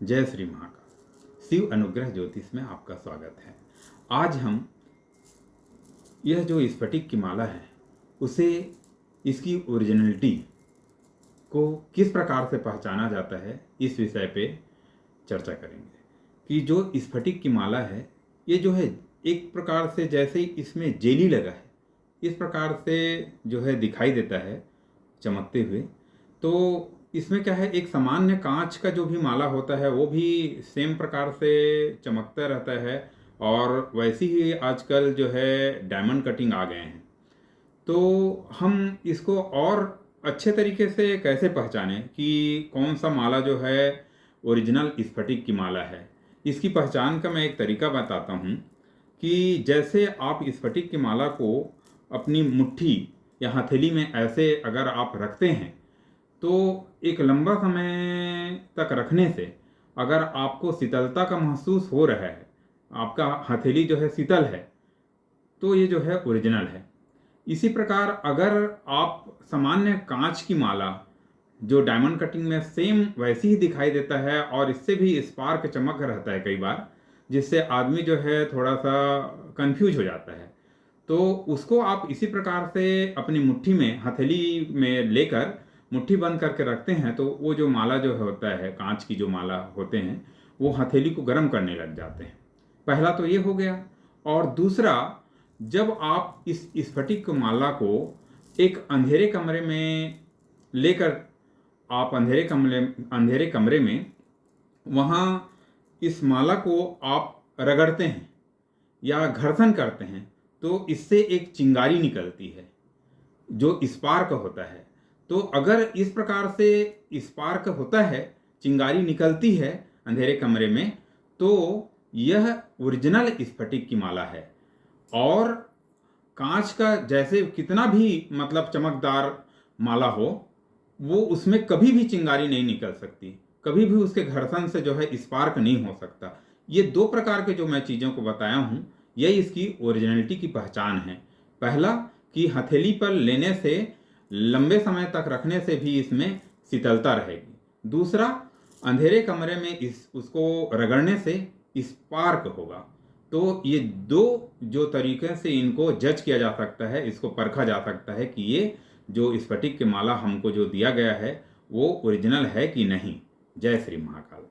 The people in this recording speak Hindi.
जय श्री महाकाल। शिव अनुग्रह ज्योतिष में आपका स्वागत है। आज हम यह जो स्फटिक की माला है उसे, इसकी ओरिजिनलिटी को किस प्रकार से पहचाना जाता है, इस विषय पे चर्चा करेंगे। कि जो स्फटिक की माला है ये जो है एक प्रकार से जैसे इसमें जेली लगा है इस प्रकार से जो है दिखाई देता है चमकते हुए। तो इसमें क्या है, एक सामान्य कांच का जो भी माला होता है वो भी सेम प्रकार से चमकता रहता है, और वैसे ही आजकल जो है डायमंड कटिंग आ गए हैं। तो हम इसको और अच्छे तरीके से कैसे पहचानें कि कौन सा माला जो है ओरिजिनल स्फटिक की माला है। इसकी पहचान का मैं एक तरीका बताता हूँ कि जैसे आप स्फटिक की माला को अपनी मुट्ठी या हथेली में ऐसे अगर आप रखते हैं तो एक लंबा समय तक रखने से अगर आपको शीतलता का महसूस हो रहा है, आपका हथेली जो है शीतल है, तो ये जो है ओरिजिनल है। इसी प्रकार अगर आप सामान्य कांच की माला जो डायमंड कटिंग में सेम वैसे ही दिखाई देता है और इससे भी स्पार्क चमक रहता है कई बार, जिससे आदमी जो है थोड़ा सा कंफ्यूज हो जाता है, तो उसको आप इसी प्रकार से अपनी मुट्ठी में हथेली में लेकर मुट्ठी बंद करके रखते हैं तो वो जो माला जो होता है, कांच की जो माला होते हैं, वो हथेली को गर्म करने लग जाते हैं। पहला तो ये हो गया। और दूसरा, जब आप इस स्फटिक माला को एक अंधेरे कमरे में लेकर आप अंधेरे कमरे में वहाँ इस माला को आप रगड़ते हैं या घर्षण करते हैं तो इससे एक चिंगारी निकलती है जो स्पार्क होता है। तो अगर इस प्रकार से स्पार्क होता है, चिंगारी निकलती है अंधेरे कमरे में, तो यह ओरिजिनल स्फटिक की माला है। और कांच का जैसे कितना भी मतलब चमकदार माला हो, वो उसमें कभी भी चिंगारी नहीं निकल सकती, कभी भी उसके घर्षण से जो है स्पार्क नहीं हो सकता। ये दो प्रकार के जो मैं चीज़ों को बताया हूँ, यही इसकी ओरिजिनलिटी की पहचान है। पहला कि हथेली पर लेने से, लंबे समय तक रखने से भी इसमें शीतलता रहेगी। दूसरा, अंधेरे कमरे में उसको रगड़ने से स्पार्क होगा। तो ये दो जो तरीके से इनको जज किया जा सकता है, इसको परखा जा सकता है कि ये जो स्फटिक की माला हमको जो दिया गया है वो ओरिजिनल है कि नहीं। जय श्री महाकाल।